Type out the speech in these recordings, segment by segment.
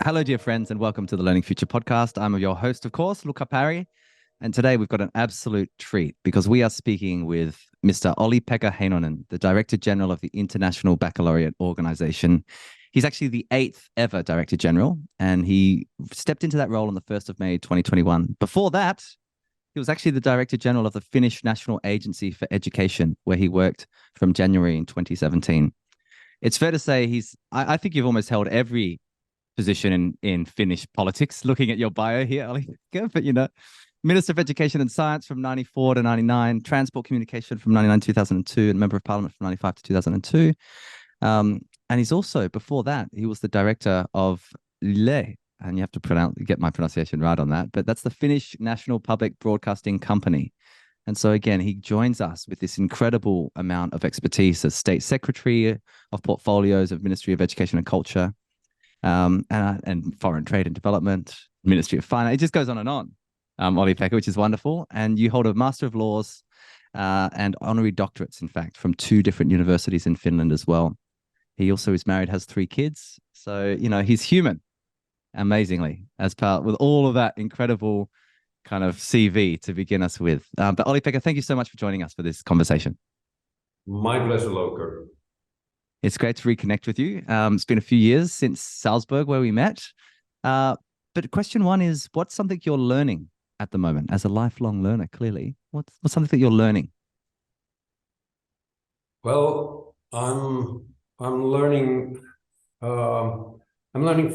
Hello, dear friends, and welcome to the Learning Future podcast. I'm your host, of course, Luca Parry. And today we've got an absolute treat because we are speaking with Mr. Olli-Pekka Heinonen, the Director General of the International Baccalaureate Organization. He's actually the 8th ever Director General, and he stepped into that role on the 1st of May, 2021. Before that, he was actually the Director General of the Finnish National Agency for Education, where he worked from January in 2017. It's fair to say I think you've almost held every position in Finnish politics, looking at your bio here, Olli-Pekka, but Minister of Education and Science from 94 to 99, Transport Communication from 99 to 2002, and Member of Parliament from 95 to 2002. And he's also, before that, he was the Director of Yle, and you have to get my pronunciation right on that, but that's the Finnish National Public Broadcasting Company. And so again, he joins us with this incredible amount of expertise as State Secretary of Portfolios of Ministry of Education and Culture, and Foreign Trade and Development, Ministry of Finance. It just goes on, Olli-Pekka, which is wonderful. And you hold a Master of Laws and honorary doctorates, in fact, from 2 different universities in Finland as well. He also is married, has 3 kids. So, he's human, amazingly, with all of that incredible kind of CV to begin us with. But Olli-Pekka, thank you so much for joining us for this conversation. My pleasure, Loker. It's great to reconnect with you. It's been a few years since Salzburg where we met. But question 1 is, what's something you're learning at the moment as a lifelong learner, clearly? What's something that you're learning? Well, I'm learning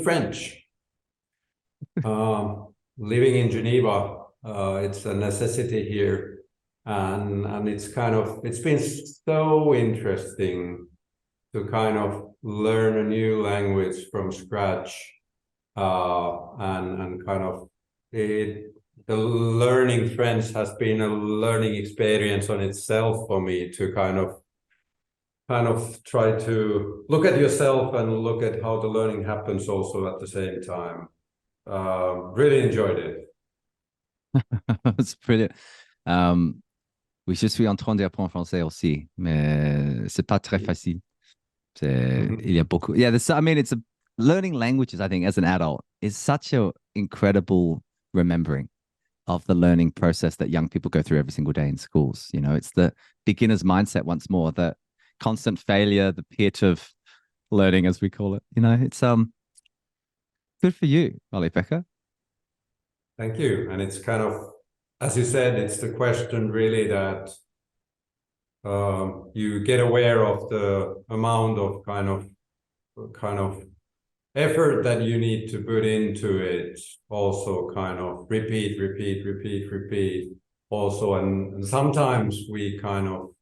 French. Living in Geneva, it's a necessity here, and it's been so interesting to kind of learn a new language from scratch, and kind of the learning French has been a learning experience on itself for me to kind of try to look at yourself and look at how the learning happens also at the same time. Really enjoyed it. That's brilliant. Oui, je suis en train d'apprendre français aussi, mais c'est pas très facile. Il y a beaucoup. Yeah, it's learning languages, I think, as an adult is such an incredible remembering of the learning process that young people go through every single day in schools. It's the beginner's mindset once more, the constant failure, the pit of learning, as we call it. It's good for you, Olli-Pekka. Thank you. And it's kind of, as you said, it's the question really that you get aware of the amount of kind of effort that you need to put into it. Also kind of repeat also. And sometimes we kind of,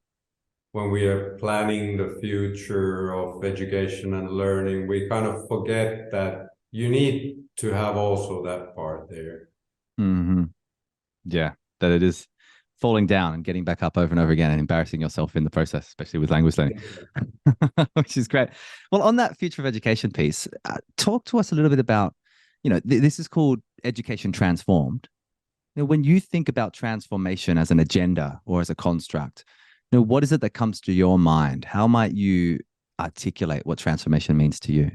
when we are planning the future of education and learning, we kind of forget that you need to have also that part there. Mm-hmm. Yeah, that it is falling down and getting back up over and over again and embarrassing yourself in the process, especially with language learning, which is great. Well, on that future of education piece, talk to us a little bit about, this is called Education Transformed. When you think about transformation as an agenda or as a construct, what is it that comes to your mind? How might you articulate what transformation means to you?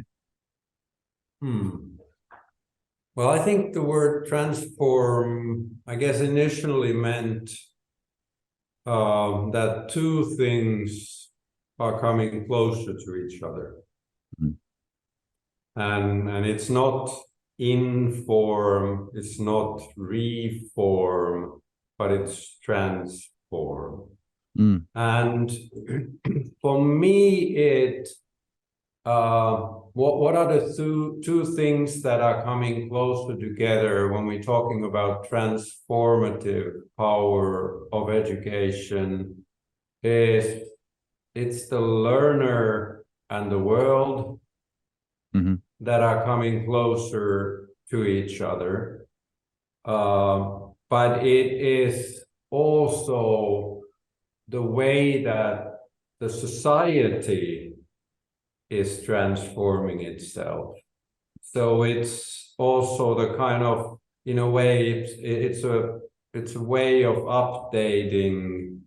Well, I think the word transform, I guess, initially meant that 2 things are coming closer to each other. And it's not inform, it's not reform, but it's transform. And for me, what are the two things that are coming closer together when we're talking about transformative power of education? It's the learner and the world that are coming closer to each other. But it is also the way that the society is transforming itself. So it's also the kind of, in a way, it's a way of updating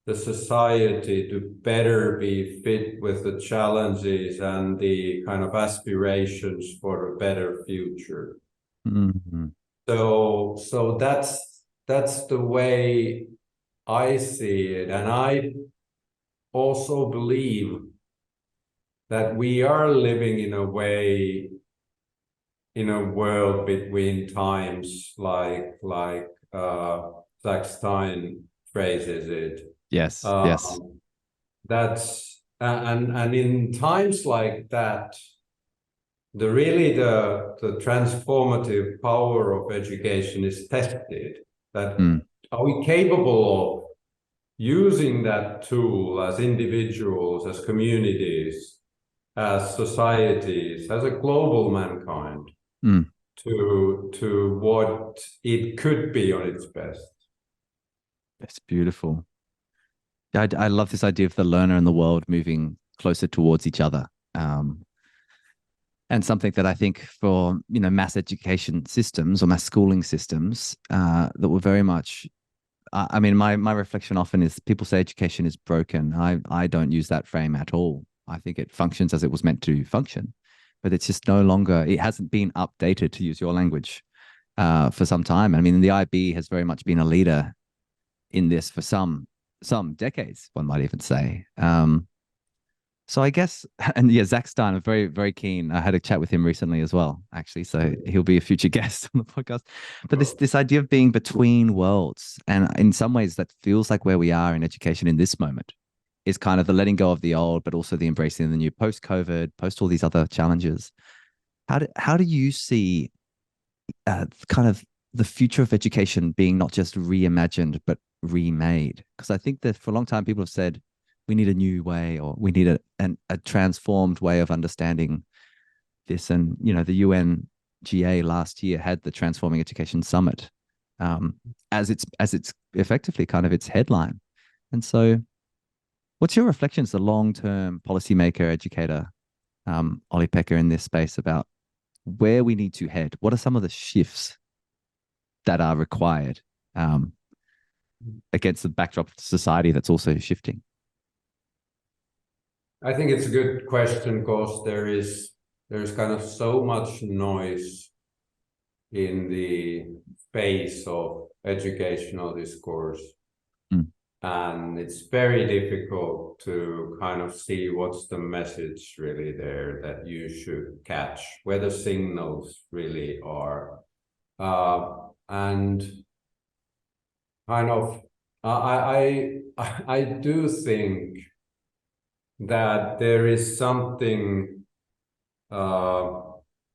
the society to better be fit with the challenges and the kind of aspirations for a better future. Mm-hmm. So that's the way I see it. And I also believe that we are living in a way in a world between times, like Zach Stein phrases it. Yes, yes. That's and in times like that, the transformative power of education is tested. That are we capable of using that tool as individuals, as communities, as societies, as a global mankind, to what it could be on its best. That's beautiful. I love this idea of the learner and the world moving closer towards each other. And something that I think for, mass education systems or mass schooling systems that were very much, I mean, my reflection often is people say education is broken. I don't use that frame at all. I think it functions as it was meant to function, but it's just no longer, it hasn't been updated, to use your language, for some time. I mean, the IB has very much been a leader in this for some decades, one might even say. So I guess, and yeah, Zach Stein, I'm very, very keen. I had a chat with him recently as well, actually. So he'll be a future guest on the podcast. But this idea of being between worlds, and in some ways that feels like where we are in education in this moment, is kind of the letting go of the old, but also the embracing of the new, post-COVID, post all these other challenges. How do you see kind of the future of education being not just reimagined, but remade? Because I think that for a long time, people have said, we need a new way, or we need a transformed way of understanding this. And, the UNGA last year had the Transforming Education Summit as its effectively kind of its headline. And so what's your reflections, the long-term policymaker, educator, Olli-Pekka, in this space about where we need to head? What are some of the shifts that are required against the backdrop of society that's also shifting? I think it's a good question because there's kind of so much noise in the space of educational discourse. And it's very difficult to kind of see what's the message really there that you should catch, where the signals really are. And kind of, I do think that there is something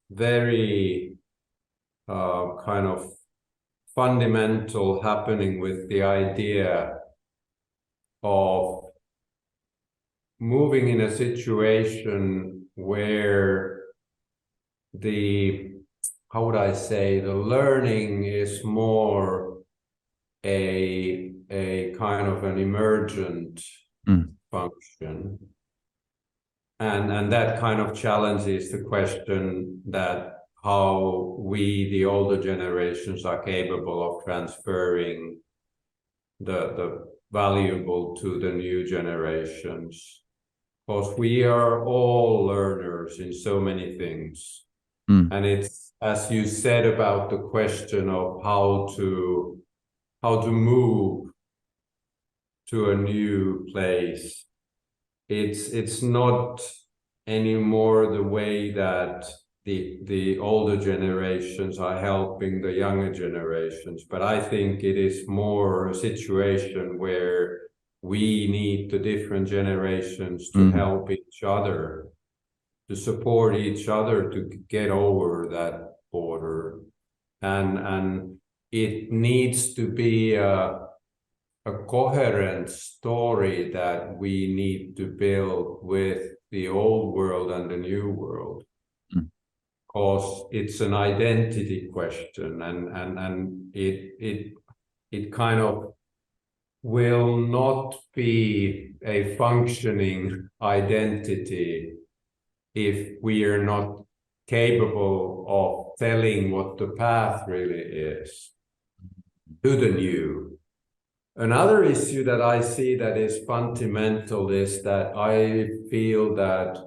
very kind of fundamental happening with the idea of moving in a situation where how would I say, the learning is more a kind of an emergent function. And that kind of challenges the question that how we, the older generations, are capable of transferring the valuable to the new generations. Because we are all learners in so many things. And it's, as you said, about the question of how to move to a new place. It's not anymore the way that the older generations are helping the younger generations, but I think it is more a situation where we need the different generations to help each other, to support each other to get over that border. And it needs to be a coherent story that we need to build with the old world and the new world, because it's an identity question, and it kind of will not be a functioning identity if we are not capable of telling what the path really is to the new. Another issue that I see that is fundamental is that I feel that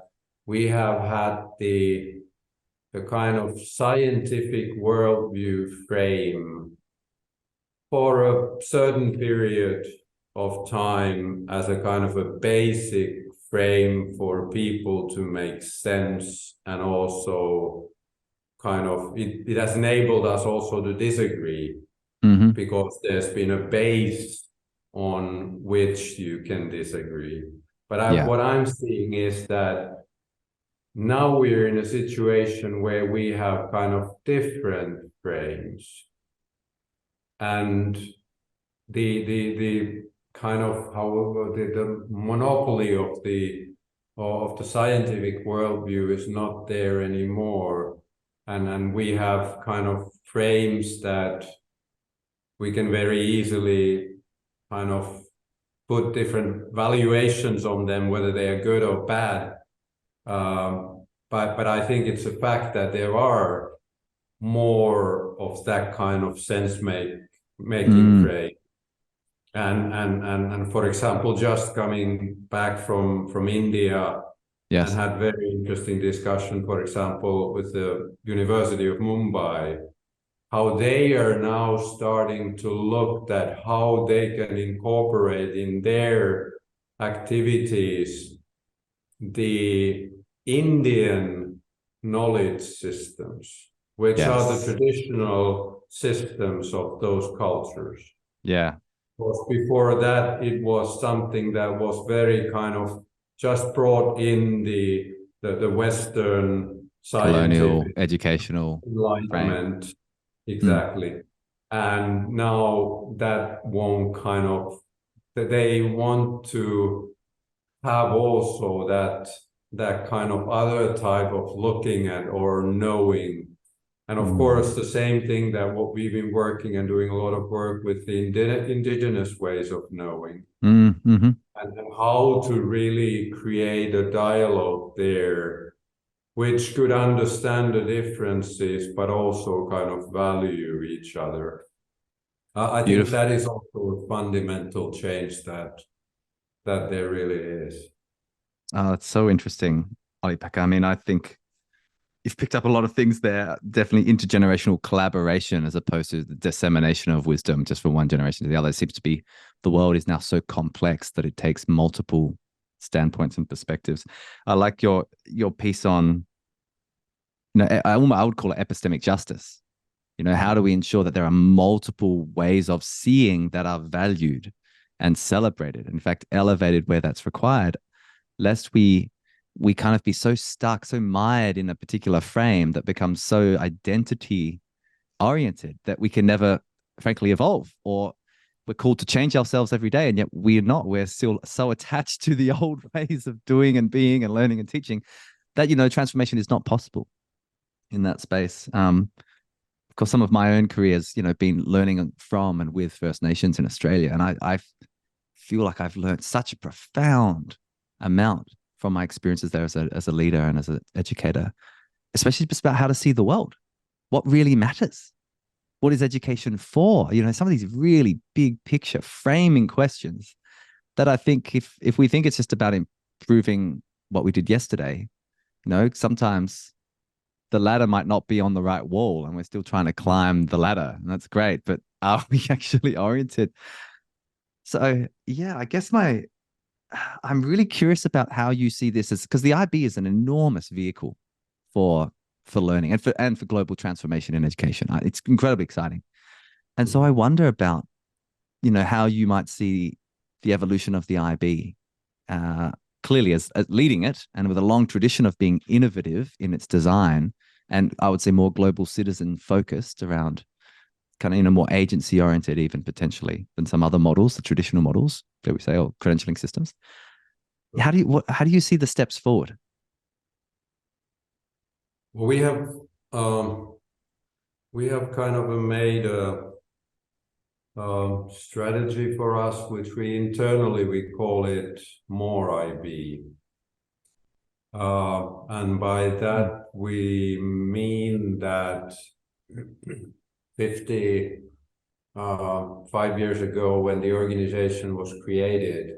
we have had the kind of scientific worldview frame for a certain period of time as a kind of a basic frame for people to make sense, and also kind of it has enabled us also to disagree, because there's been a base on which you can disagree. But what I'm seeing is that now we're in a situation where we have kind of different frames, and the kind of however the monopoly of the scientific worldview is not there anymore, and we have kind of frames that we can very easily kind of put different valuations on them, whether they are good or bad. But I think it's a fact that there are more of that kind of making frame. And for example, just coming back from India, and had very interesting discussion, for example, with the University of Mumbai, how they are now starting to look at how they can incorporate in their activities the Indian knowledge systems, which are the traditional systems of those cultures. Yeah. Because before that, it was something that was very kind of just brought in the Western colonial scientific educational enlightenment. frame. Exactly. And now that won't kind of, they want to have also that kind of other type of looking at or knowing. And of course, the same thing that what we've been working and doing a lot of work with the indigenous ways of knowing, and how to really create a dialogue there, which could understand the differences, but also kind of value each other. I think that is also a fundamental change that there really is. Oh, it's so interesting, Olli-Pekka. I mean, I think you've picked up a lot of things there. Definitely intergenerational collaboration as opposed to the dissemination of wisdom just from one generation to the other. It seems to be the world is now so complex that it takes multiple standpoints and perspectives. I like your piece on, I would call it epistemic justice. How do we ensure that there are multiple ways of seeing that are valued and celebrated, in fact, elevated where that's required, lest we kind of be so stuck, so mired in a particular frame that becomes so identity oriented that we can never, frankly, evolve, or we're called to change ourselves every day. And yet we're not, we're still so attached to the old ways of doing and being and learning and teaching that, transformation is not possible in that space. Of course, some of my own careers, been learning from and with First Nations in Australia. And I feel like I've learned such a profound amount from my experiences there as a leader and as an educator, especially just about how to see the world, what really matters, what is education for? Some of these really big picture framing questions that I think if we think it's just about improving what we did yesterday, sometimes the ladder might not be on the right wall and we're still trying to climb the ladder, and that's great, but are we actually oriented? So yeah, I guess I'm really curious about how you see this, as because the IB is an enormous vehicle for learning and for global transformation in education. It's incredibly exciting. And so I wonder about, how you might see the evolution of the IB, clearly as leading it and with a long tradition of being innovative in its design. And I would say more global citizen focused around kind of, more agency oriented, even potentially than some other models, the traditional models that we say, or credentialing systems. How do you see the steps forward? Well, we have kind of made a strategy for us, which we internally call it More IB. And by that, we mean that 50 5 years ago when the organization was created,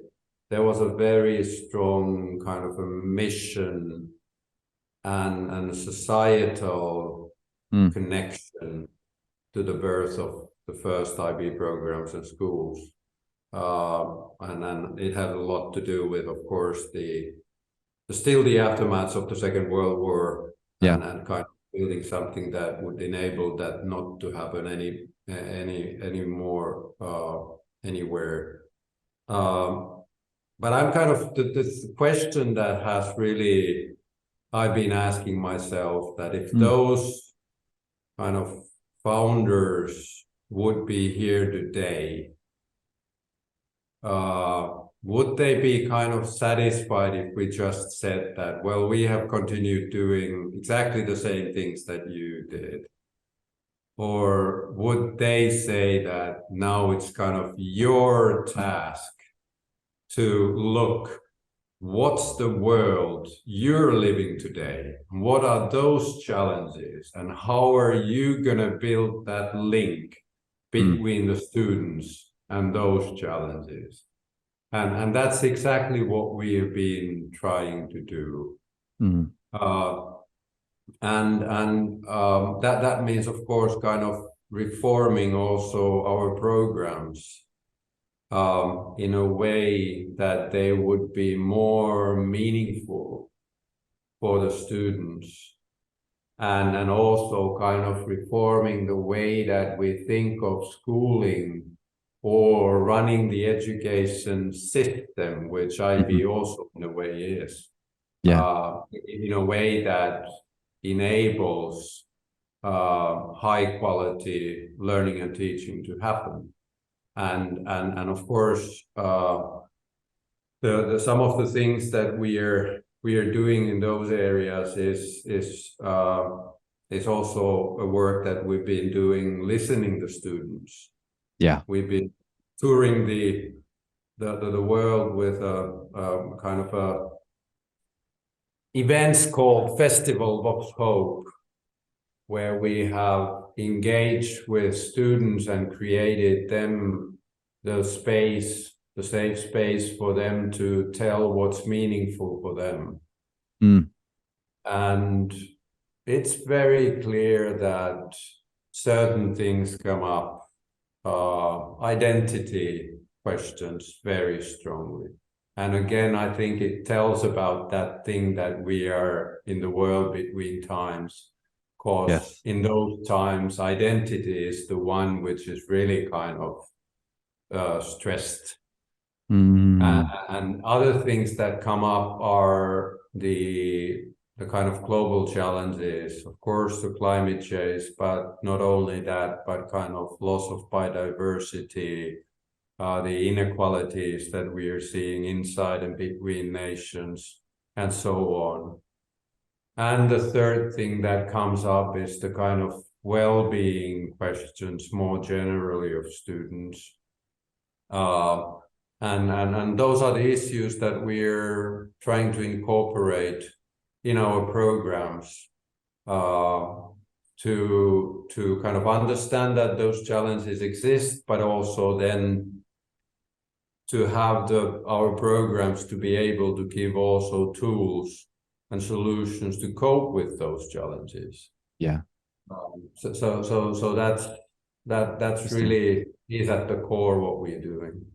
there was a very strong kind of a mission and societal connection to the birth of the first IB programs and schools. And then it had a lot to do with, of course, still the aftermaths of the Second World War, and kind of building something that would enable that not to happen anymore anywhere. But I'm kind of this question that has really I've been asking myself, that if those kind of founders would be here today, would they be kind of satisfied if we just said that, well, we have continued doing exactly the same things that you did? Or would they say that now it's kind of your task to look, what's the world you're living today? What are those challenges? And how are you going to build that link between the students and those challenges? And that's exactly what we have been trying to do. That means, of course, kind of reforming also our programs in a way that they would be more meaningful for the students, and also kind of reforming the way that we think of schooling or running the education system, which IB also in a way is, in a way that enables high quality learning and teaching to happen. And of course, some of the things that we are doing in those areas is also a work that we've been doing, listening to students. We've been touring the world with a kind of a events called Festival of Hope, where we have engaged with students and created them the safe space for them to tell what's meaningful for them. And it's very clear that certain things come up, identity questions very strongly. And again, I think it tells about that thing that we are in the world between times. Because in those times, identity is the one which is really kind of stressed. And other things that come up are the kind of global challenges, of course, the climate change, but not only that, but kind of loss of biodiversity, the inequalities that we are seeing inside and between nations, and so on. And the third thing that comes up is the kind of well-being questions more generally of students. And those are the issues that we're trying to incorporate in our programs to kind of understand that those challenges exist, but also then to have our programs to be able to give also tools and solutions to cope with those challenges. So that's really is at the core what we're doing.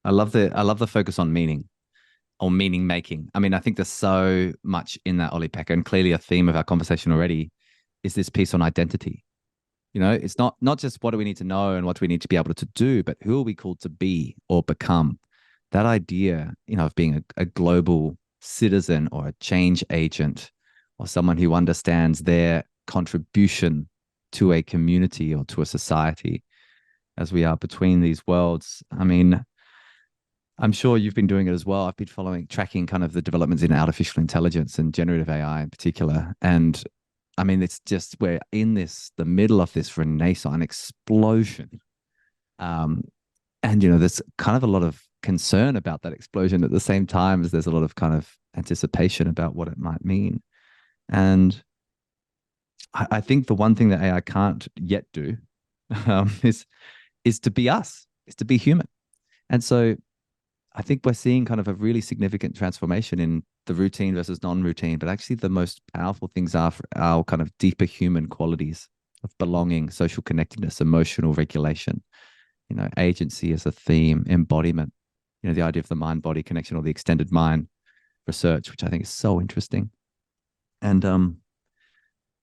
I love the focus on meaning, or meaning making. I mean, I think there's so much in that, Olli-Pekka, and clearly a theme of our conversation already is this piece on identity. You know, it's not just what do we need to know and what do we need to be able to do, but who are we called to be or become? That idea, you know, of being a global citizen or a change agent, or someone who understands their contribution to a community or to a society as we are between these worlds. I mean, I'm sure you've been doing it as well. I've been tracking kind of the developments in artificial intelligence and generative AI in particular. And I mean, it's just, we're in the middle of this renaissance explosion. And, you know, there's kind of a lot of concern about that explosion at the same time as there's a lot of kind of anticipation about what it might mean. And I think the one thing that AI can't yet do is is to be us, is to be human. And so I think we're seeing kind of a really significant transformation in the routine versus non-routine, but actually the most powerful things are for our kind of deeper human qualities of belonging, social connectedness, emotional regulation, agency as a theme, embodiment, the idea of the mind-body connection or the extended mind research, which I think is so interesting. And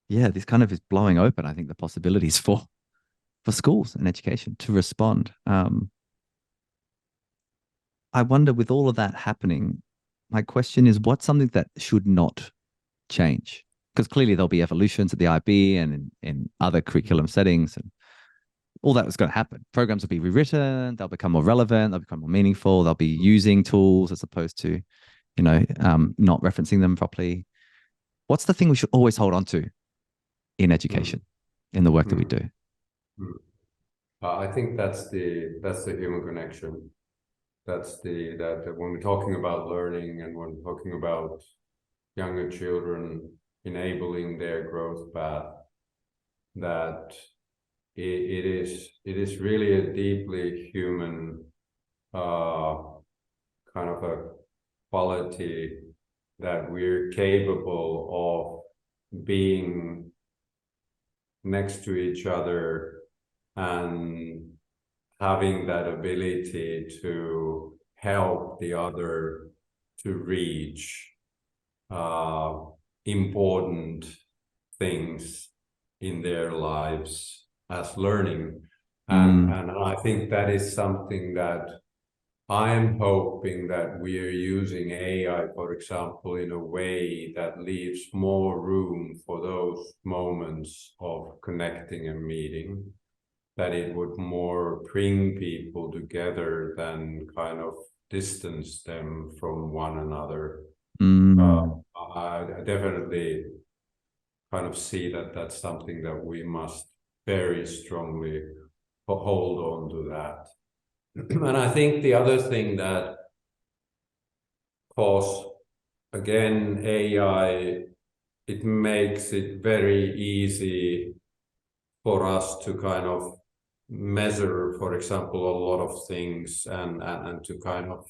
this kind of is blowing open, I think, the possibilities for schools and education to respond. I wonder, with all of that happening, my question is, what's something that should not change? Because clearly there'll be evolutions at the IB and in other curriculum settings, and all that was going to happen. Programs will be rewritten, they'll become more relevant, they'll become more meaningful, they'll be using tools as opposed to, not referencing them properly. What's the thing we should always hold on to in education, in the work that we do? I think that's the human connection. That's that when we're talking about learning and when we're talking about younger children enabling their growth path, that it is really a deeply human kind of a quality that we're capable of being next to each other and having that ability to help the other to reach important things in their lives as learning. And I think that is something that I'm hoping that we are using AI, for example, in a way that leaves more room for those moments of connecting and meeting, that it would more bring people together than kind of distance them from one another. I definitely kind of see that that's something that we must very strongly hold on to that. And I think the other thing that, of course, again, AI, it makes it very easy for us to kind of measure, for example, a lot of things and to kind of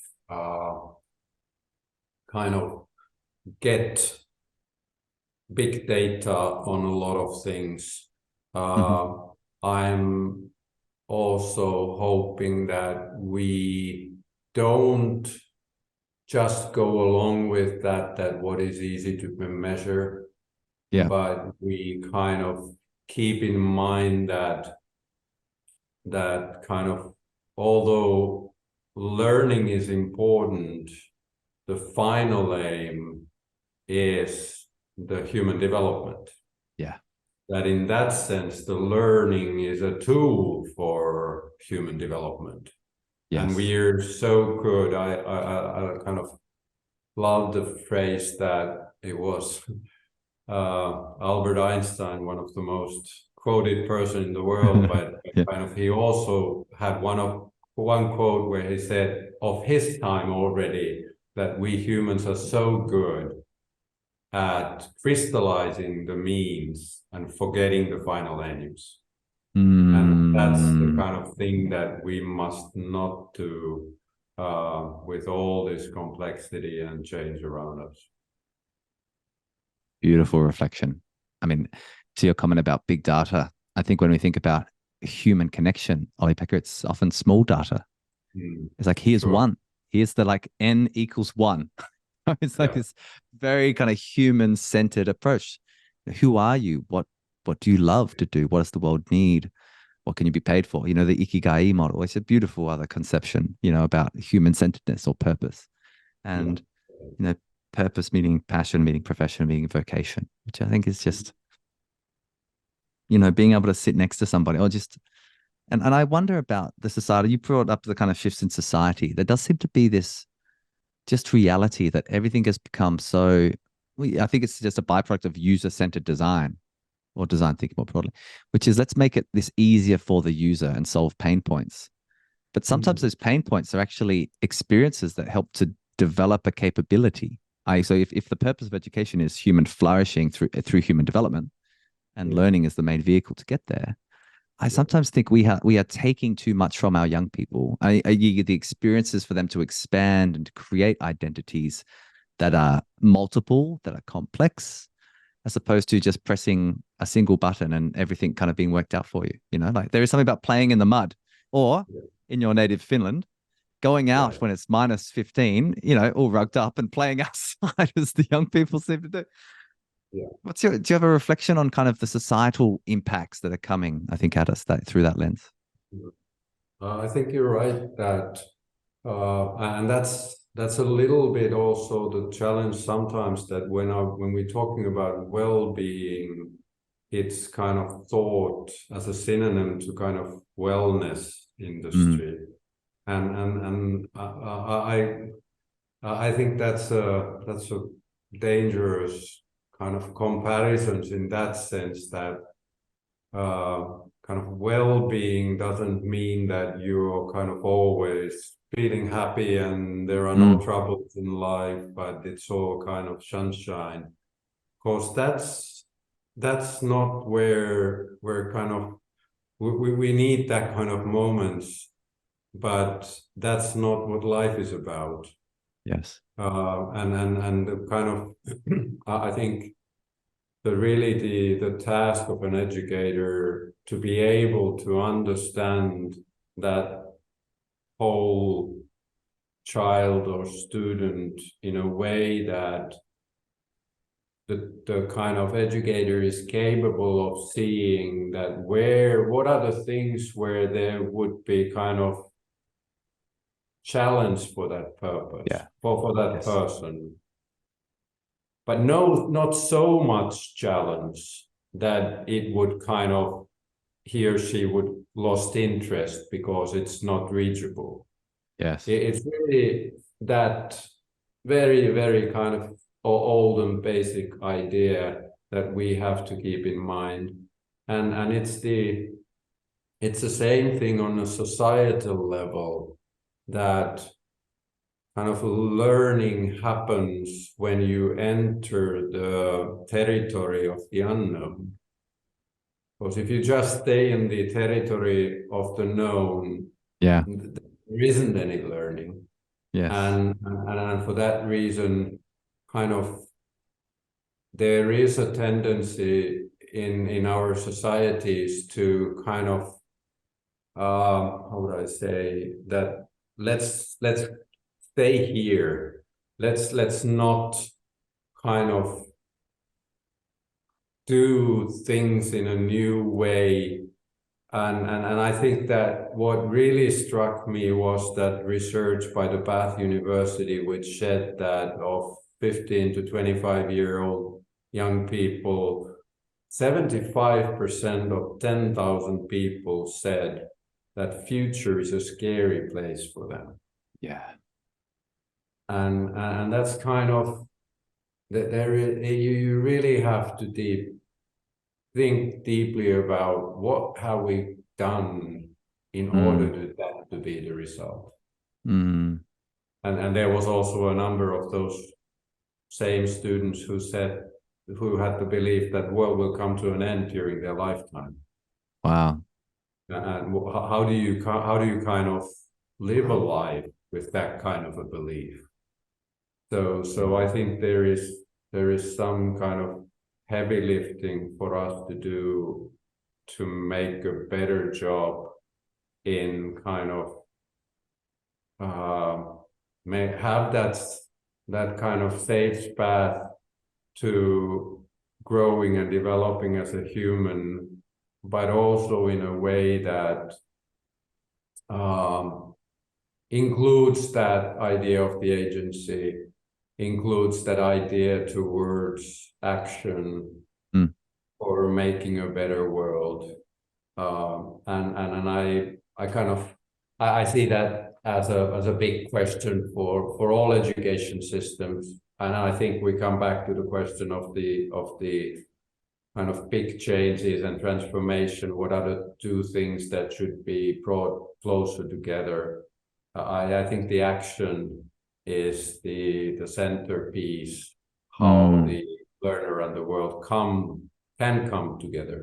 get big data on a lot of things. I'm also hoping that we don't just go along with that what is easy to measure, but we kind of keep in mind that kind of, although learning is important, the final aim is the human development. Yeah. That in that sense, the learning is a tool for human development. Yes. And we're so good. I kind of love the phrase that it was Albert Einstein, one of the most quoted person in the world, but kind of he also had one quote where he said of his time already that we humans are so good at crystallizing the means and forgetting the final aims. And that's the kind of thing that we must not do with all this complexity and change around us. Beautiful reflection. I mean, to your comment about big data, I think when we think about human connection, Olli-Pekka, it's often small data. It's like, here's one. Here's the n equals 1. It's like this very kind of human-centered approach. Who are you? What do you love to do? What does the world need? What can you be paid for? The Ikigai model. It's a beautiful other conception, about human-centeredness or purpose. And, purpose meaning passion, meaning profession, meaning vocation, which I think is just, being able to sit next to somebody or just, and I wonder about the society. You brought up the kind of shifts in society. There does seem to be this just reality that everything has become so, I think it's just a byproduct of user-centered design or design thinking more broadly, which is let's make it this easier for the user and solve pain points. But sometimes those pain points are actually experiences that help to develop a capability. So if the purpose of education is human flourishing through human development and learning is the main vehicle to get there, I sometimes think we are taking too much from our young people. You get the experiences for them to expand and to create identities that are multiple, that are complex, as opposed to just pressing a single button and everything kind of being worked out for you. You know, like there is something about playing in the mud, or Yeah. in your native Finland, going out Yeah. when it's minus 15, you know, all rugged up and playing outside as the young people seem to do. Yeah. Do you have a reflection on kind of the societal impacts that are coming, I think, at us through that lens? I think you're right that, and that's a little bit also the challenge sometimes, that when we're talking about well-being, it's kind of thought as a synonym to kind of wellness Mm, industry, and I think that's a dangerous kind of comparisons, in that sense that kind of well-being doesn't mean that you're kind of always feeling happy and there are no mm, troubles in life, but it's all kind of sunshine. Because that's not where kind of we need that kind of moments, but that's not what life is about. yes. And the kind of I think the task of an educator to be able to understand that whole child or student in a way that the kind of educator is capable of seeing that what are the things where there would be kind of challenge for that purpose, Yeah. for that Yes. person, but no, not so much challenge that it would kind of he or she would lost interest because it's not reachable. Yes. It's really that very, very kind of old and basic idea that we have to keep in mind. And it's the same thing on a societal level, that kind of learning happens when you enter the territory of the unknown. Because if you just stay in the territory of the known, Yeah. there isn't any learning. Yes. And for that reason, kind of there is a tendency in our societies to kind of how would I say that, let's stay here. Let's not kind of do things in a new way. And I think that what really struck me was that research by the Bath University, which said that of 15 to 25-year-old young people, 75% of 10,000 people said that future is a scary place for them. Yeah. And that's kind of that you really have to think deeply about what have we done in order Mm, to that to be the result. mm, And there was also a number of those same students who had the belief that world will come to an end during their lifetime. wow. And how do you kind of live a life with that kind of a belief? So I think there is some kind of heavy lifting for us to do to make a better job in kind of may have that kind of safe path to growing and developing as a human, but also in a way that includes that idea of the agency, includes that idea towards action Mm, for making a better world. And I kind of I see that as a big question for all education systems. And I think we come back to the question of the kind of big changes and transformation. What are the two things that should be brought closer together? I think the action is the centerpiece, how mm. the learner and the world can come together.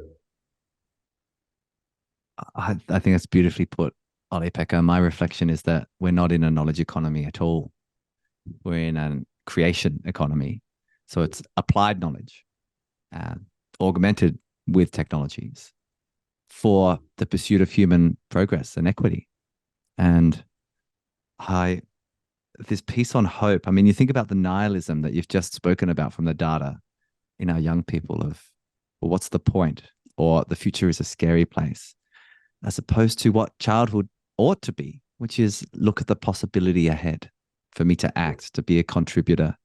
I think that's beautifully put, Olli-Pekka. My reflection is that we're not in a knowledge economy at all. We're in a creation economy. So it's applied knowledge, uh, augmented with technologies for the pursuit of human progress and equity. And I, this piece on hope, I mean, you think about the nihilism that you've just spoken about from the data in our young people of, well, what's the point? Or the future is a scary place, as opposed to what childhood ought to be, which is look at the possibility ahead for me to act, to be a contributor.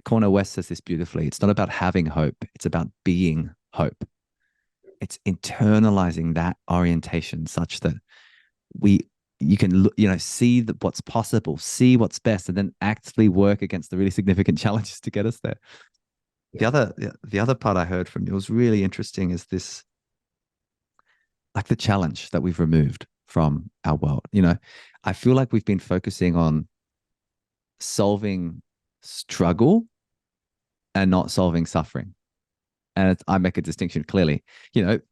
Cornel West says this beautifully. It's not about having hope, it's about being hope. It's internalizing that orientation such that you can see what's possible, see what's best, and then actively work against the really significant challenges to get us there. The other part I heard from you was really interesting is this, like the challenge that we've removed from our world. I feel like we've been focusing on solving struggle and not solving suffering. And I make a distinction clearly,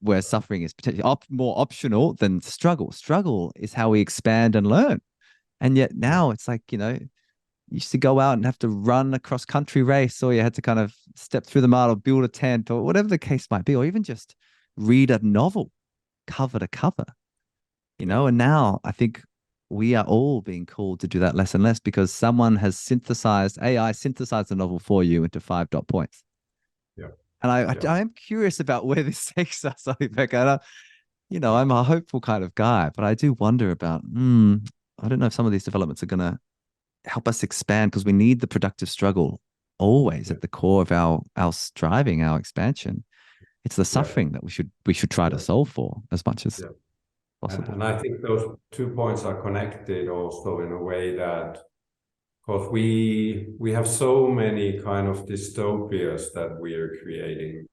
where suffering is potentially more optional than struggle. Struggle is how we expand and learn. And yet now it's like, you used to go out and have to run a cross country race, or you had to kind of step through the mud or build a tent or whatever the case might be, or even just read a novel cover to cover, and now I think we are all being called to do that less and less because someone has AI synthesized the novel for you into 5 dot points. Yeah. And I am curious about where this takes us, Olli-Pekka. I'm a hopeful kind of guy, but I do wonder about, I don't know if some of these developments are going to help us expand, because we need the productive struggle always at the core of our striving, our expansion. It's the suffering that we should try to solve for as much as possible. And I think those 2 points are connected also in a way that, because we have so many kind of dystopias that we are creating,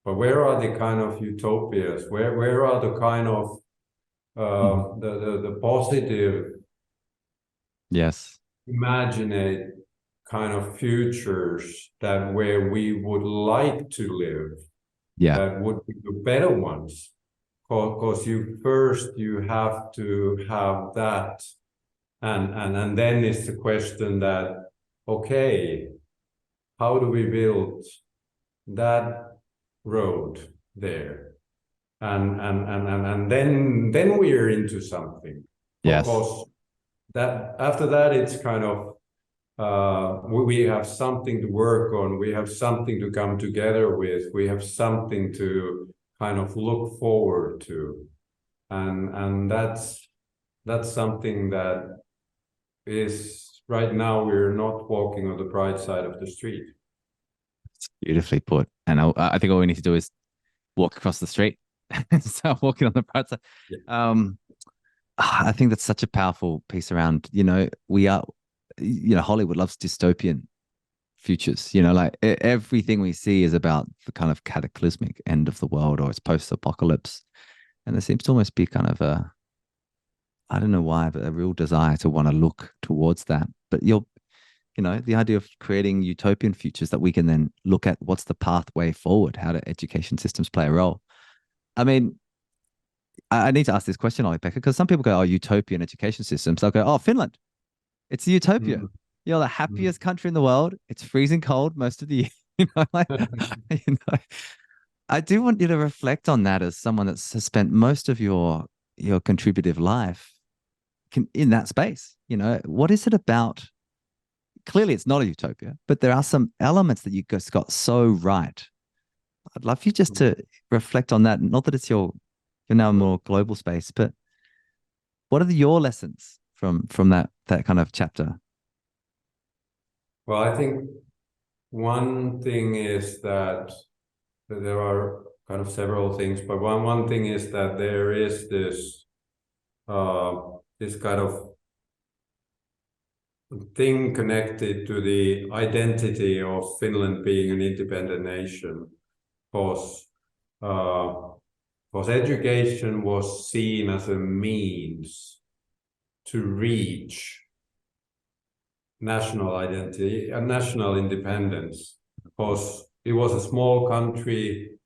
but where are the kind of utopias? Where are the kind of the positive, yes, imaginate kind of futures that where we would like to live, that would be the better ones? Because you have to have that, and then it's the question that, okay, how do we build that road there, and then we are into something. Yes. Because that after that it's kind of we have something to work on, we have something to come together with, we have something to kind of look forward to, and that's something that is right now we're not walking on the bright side of the street. It's beautifully put. And I think all we need to do is walk across the street and start walking on the bright side. I think that's such a powerful piece around, we are, Hollywood loves dystopian futures, like everything we see is about the kind of cataclysmic end of the world, or it's post-apocalypse. And there seems to almost be kind of I don't know why, but a real desire to want to look towards that. But the idea of creating utopian futures that we can then look at what's the pathway forward, how do education systems play a role? I mean, I need to ask this question, Olli-Pekka, because some people go, oh, utopian education systems. They'll go, oh, Finland. It's a utopia. The happiest country in the world. It's freezing cold most of the year. I do want you to reflect on that as someone that has spent most of your contributive life in that space. What is it about? Clearly, it's not a utopia, but there are some elements that you just got so right. I'd love you just to reflect on that. Not that it's you're now a more global space, but what are your lessons from that kind of chapter? Well, I think one thing is that there are kind of several things, but one thing is that there is this this kind of thing connected to the identity of Finland being an independent nation, because education was seen as a means to reach national identity and national independence, because it was a small country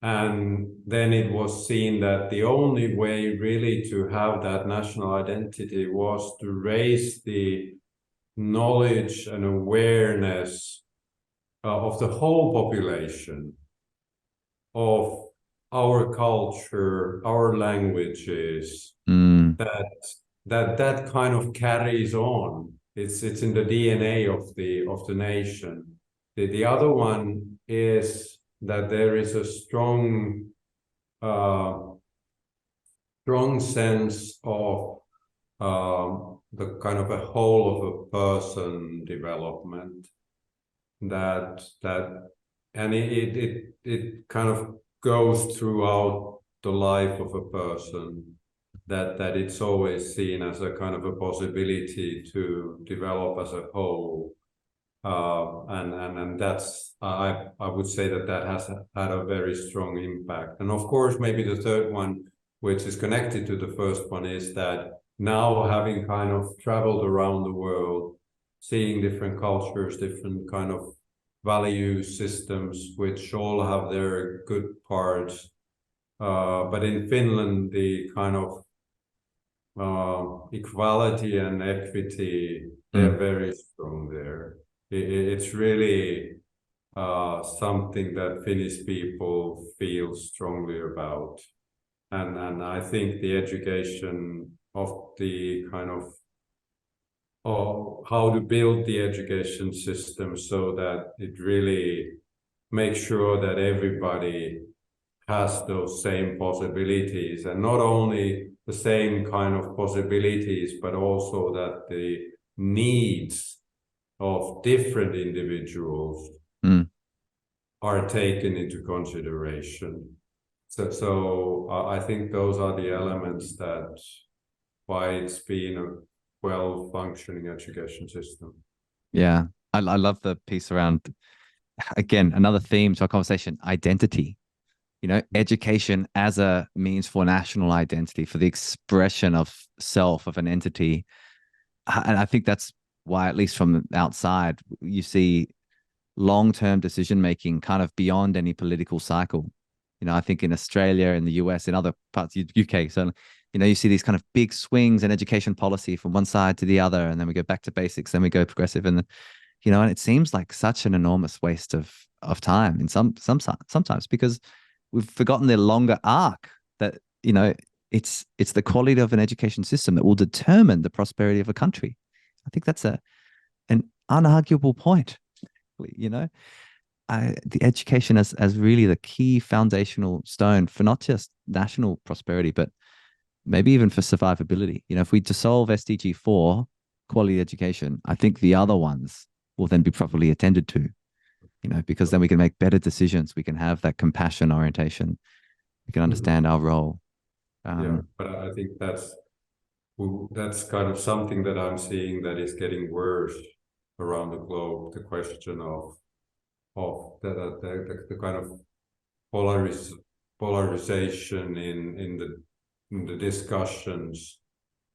And then it was seen that the only way really to have that national identity was to raise the knowledge and awareness of the whole population, of our culture, our languages, Mm. that kind of carries on. It's in the DNA of the nation. The other one is that there is a uh, strong sense of the kind of a whole of a person development that and it kind of goes throughout the life of a person, that it's always seen as a kind of a possibility to develop as a whole, and that's I would say that has had a very strong impact. And of course, maybe the third one, which is connected to the first one, is that now having kind of traveled around the world, seeing different cultures, different kind of value systems, which all have their good parts. But in Finland, the kind of equality and equity, they're very strong there. It's really something that Finnish people feel strongly about. And I think the education of the kind of how to build the education system so that it really makes sure that everybody has those same possibilities, and not only the same kind of possibilities, but also that the needs of different individuals are taken into consideration. So I think those are the elements that why it's been a well-functioning education system. Yeah, I love the piece around, again, another theme to our conversation, identity. Education as a means for national identity, for the expression of self of an entity. And I think that's why, at least from the outside, you see long-term decision making kind of beyond any political cycle. I think in Australia, in the US, in other parts of UK, so you see these kind of big swings in education policy from one side to the other, and then we go back to basics, then we go progressive, and and it seems like such an enormous waste of time in sometimes, because we've forgotten the longer arc that it's the quality of an education system that will determine the prosperity of a country. I think that's an unarguable point. The education as really the key foundational stone for not just national prosperity, but maybe even for survivability. If we dissolve SDG 4, quality education, I think the other ones will then be properly attended to, because then we can make better decisions. We can have that compassion orientation. We can understand our role. Yeah, but I think that's kind of something that I'm seeing that is getting worse around the globe. The question of the kind of polarization in the discussions.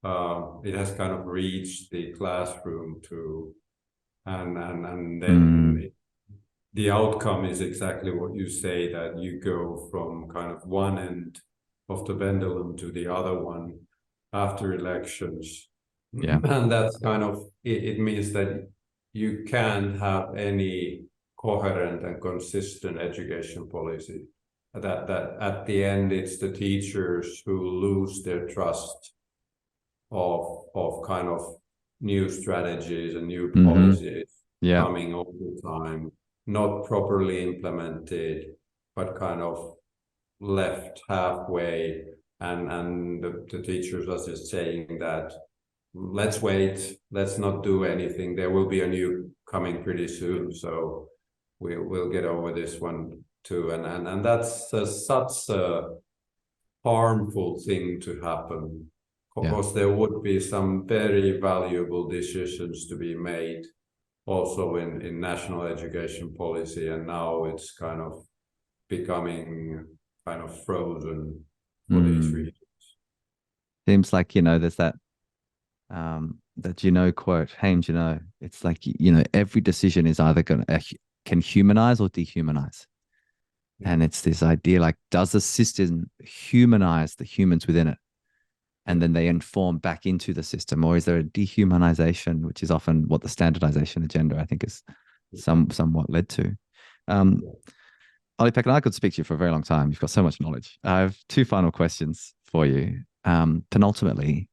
It has kind of reached the classroom too, and then the outcome is exactly what you say, that you go from kind of one end of the pendulum to the other one after elections. Yeah. And that's kind of it means that you can't have any coherent and consistent education policy. That at the end it's the teachers who lose their trust of kind of new strategies and new policies coming all the time, not properly implemented, but kind of left halfway, and the teachers are just saying that let's wait, let's not do anything, there will be a new coming pretty soon, so we'll get over this one too, and that's such a harmful thing to happen. Of course, there would be some very valuable decisions to be made also in national education policy, and now it's kind of becoming kind of frozen for these reasons. Seems like there's that quote, Haim, it's like every decision is either can humanize or dehumanize. And it's this idea like, does the system humanize the humans within it? And then they inform back into the system, or is there a dehumanization, which is often what the standardization agenda, I think, is somewhat led to. Olli-Pekka, I could speak to you for a very long time. You've got so much knowledge. I have two final questions for you. Penultimately,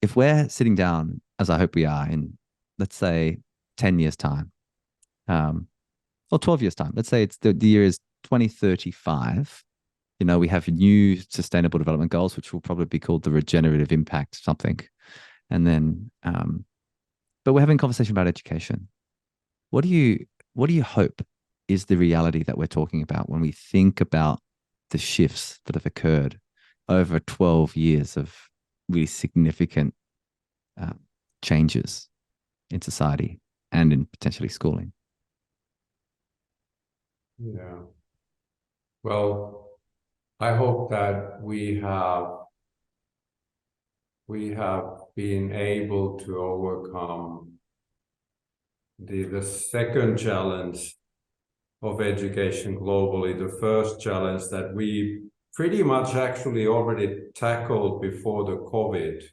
if we're sitting down, as I hope we are, in, let's say, 10 years' time, or 12 years' time, let's say it's the year is 2035. You know, we have new sustainable development goals, which will probably be called the regenerative impact something. And then, but we're having a conversation about education. What do you hope is the reality that we're talking about when we think about the shifts that have occurred over 12 years of really significant changes in society and in potentially schooling? Yeah. Well, I hope that we have been able to overcome the second challenge of education globally, the first challenge that we pretty much actually already tackled before the COVID.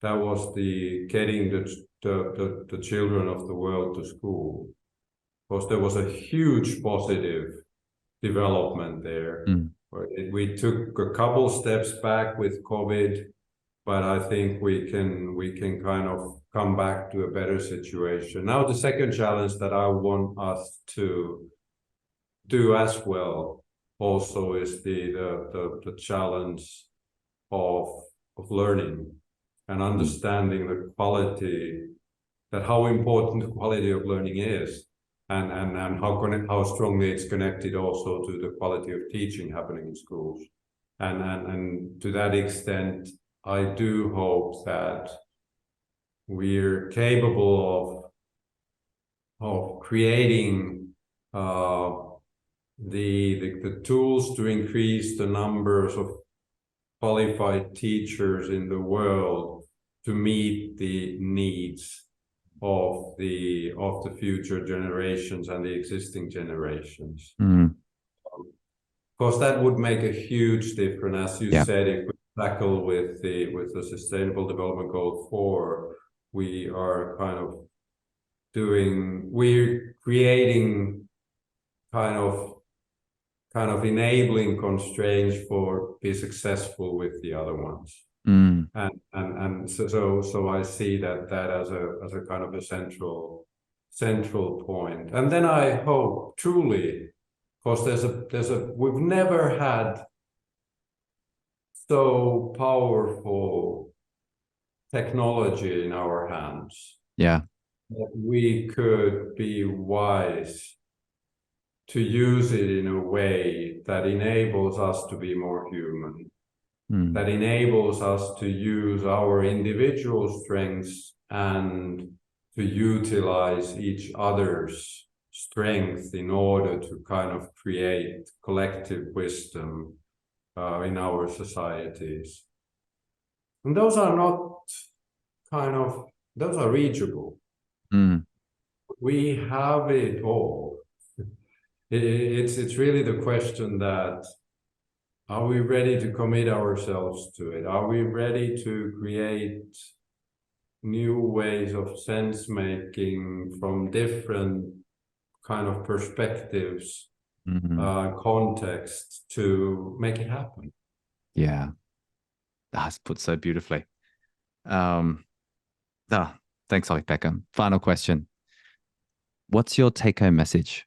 That was the getting the children of the world to school. Because there was a huge positive development there. We took a couple steps back with COVID, but I think we can kind of come back to a better situation. Now, the second challenge that I want us to do as well also is the challenge of learning and understanding the quality, that how important the quality of learning is, and how strongly it's connected also to the quality of teaching happening in schools. And to that extent, I do hope that we're capable of creating the tools to increase the numbers of qualified teachers in the world to meet the needs of the future generations and the existing generations. Because that would make a huge difference. As you said, if we tackle with the Sustainable Development Goal 4, we are we're creating kind of enabling constraints for be successful with the other ones. And so I see that as a kind of a central point. And then I hope truly, because we've never had so powerful technology in our hands. Yeah. That we could be wise to use it in a way that enables us to be more human, that enables us to use our individual strengths and to utilize each other's strength in order to kind of create collective wisdom in our societies. And those are not those are reachable. We have it all. It's really the question that, are we ready to commit ourselves to it? Are we ready to create new ways of sense making from different kind of perspectives, contexts to make it happen? Yeah, that's put so beautifully. Thanks, Olli-Pekka. Final question. What's your take-home message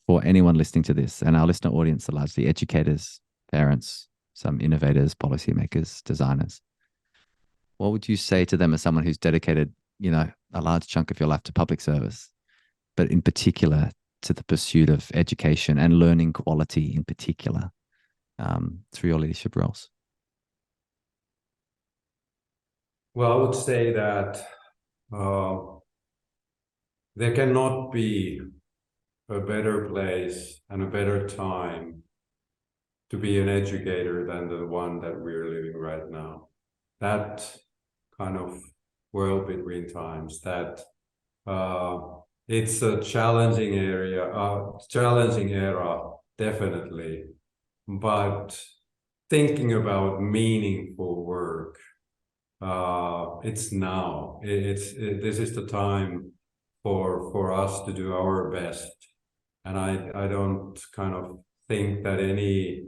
for anyone listening to this? And our listener audience are largely educators, parents, some innovators, policymakers, designers. What would you say to them as someone who's dedicated, a large chunk of your life to public service, but in particular to the pursuit of education and learning quality in particular through your leadership roles? Well, I would say that there cannot be a better place and a better time to be an educator than the one that we're living right now. That kind of world between times, that it's a challenging era, definitely. But thinking about meaningful work, it's now. This is the time for us to do our best. And I don't kind of think that any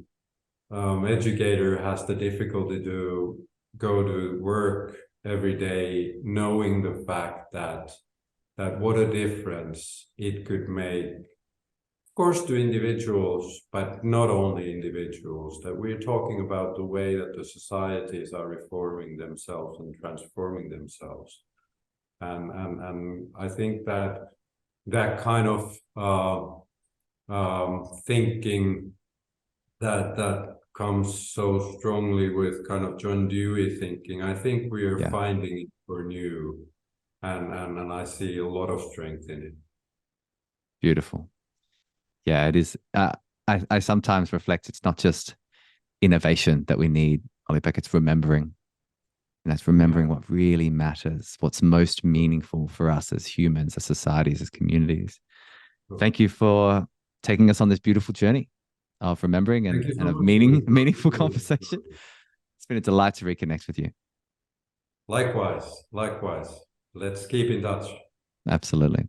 educator has the difficulty to go to work every day knowing the fact that what a difference it could make, of course, to individuals, but not only individuals, that we're talking about the way that the societies are reforming themselves and transforming themselves. And I think that kind of thinking that comes so strongly with kind of John Dewey thinking. I think we are finding it for new, and I see a lot of strength in it. Beautiful. Yeah, it is. I sometimes reflect it's not just innovation that we need, Olli-Pekka, it's remembering. And that's remembering what really matters, what's most meaningful for us as humans, as societies, as communities. Thank you for taking us on this beautiful journey of remembering and of meaningful conversation. It's been a delight to reconnect with you. Likewise. Let's keep in touch. Absolutely.